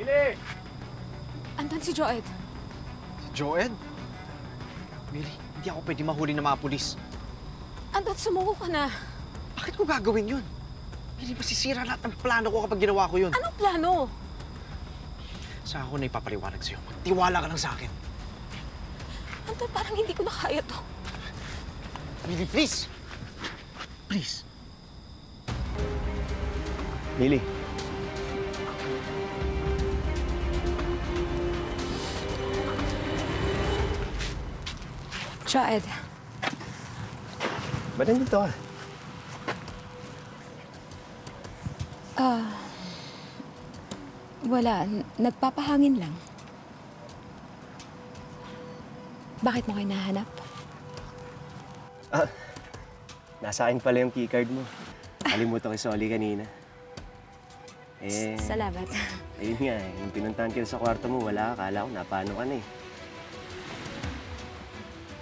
Mili! Andun si Joed. Si Joed? Mili, hindi ako pwede mahuli ng mga pulis. Andun, sumuko ka na. Bakit ko gagawin yun? Mili, masisira lahat ng plano ko kapag ginawa ko yun. Anong plano? Saan ako na ipapaliwanag sa'yo? Magtiwala ka lang sa akin. Andun, parang hindi ko na kaya to. Mili, please! Please. Mili. Joed. Ba't nandito ka? Wala. Nagpapahangin lang. Bakit mo kayo nahanap? Nasa akin pala yung keycard mo. Kalimutan ko Oli kanina. Salamat. Ayun nga, yung pinuntahan kita sa kwarto mo, wala ka. Akala ko, napano ka na eh.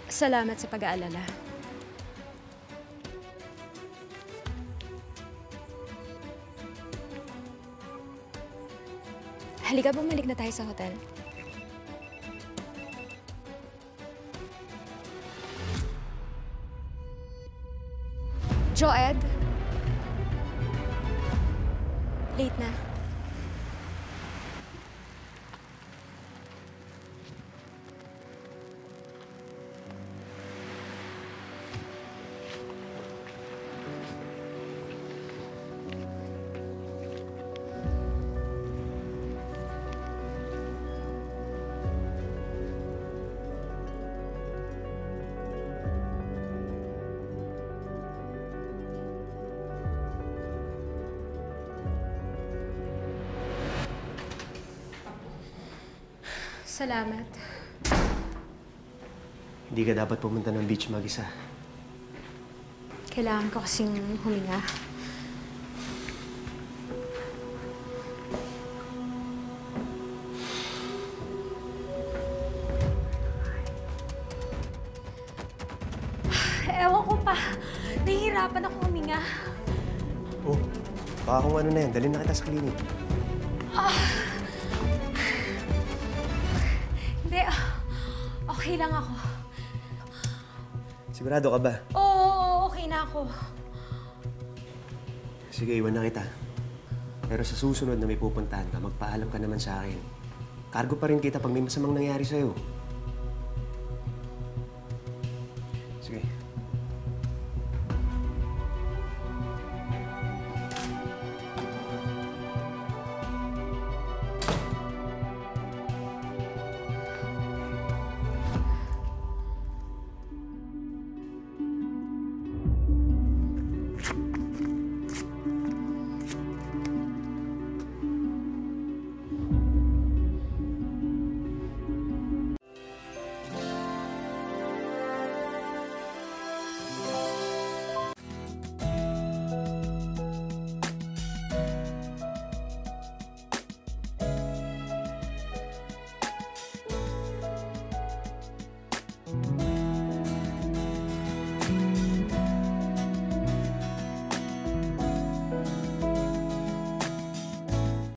Salamat sa pag-aalala. Halika, bumalik na tayo sa hotel. Joed? Late na. Salamat. Hindi ka dapat pumunta ng beach mag-isa. Kailangan ko kasing huminga. Ewan ko pa. Nahihirapan ako huminga. Oh, baka kung ano na yan, dalhin na kita sa klinik. Hindi. Okay lang ako. Sigurado ka ba? Oo, okay na ako. Sige, iwan na kita. Pero sa susunod na may pupuntahan ka, magpaalam ka naman sa akin. Cargo pa rin kita pag may masamang nangyari sa'yo. Sige.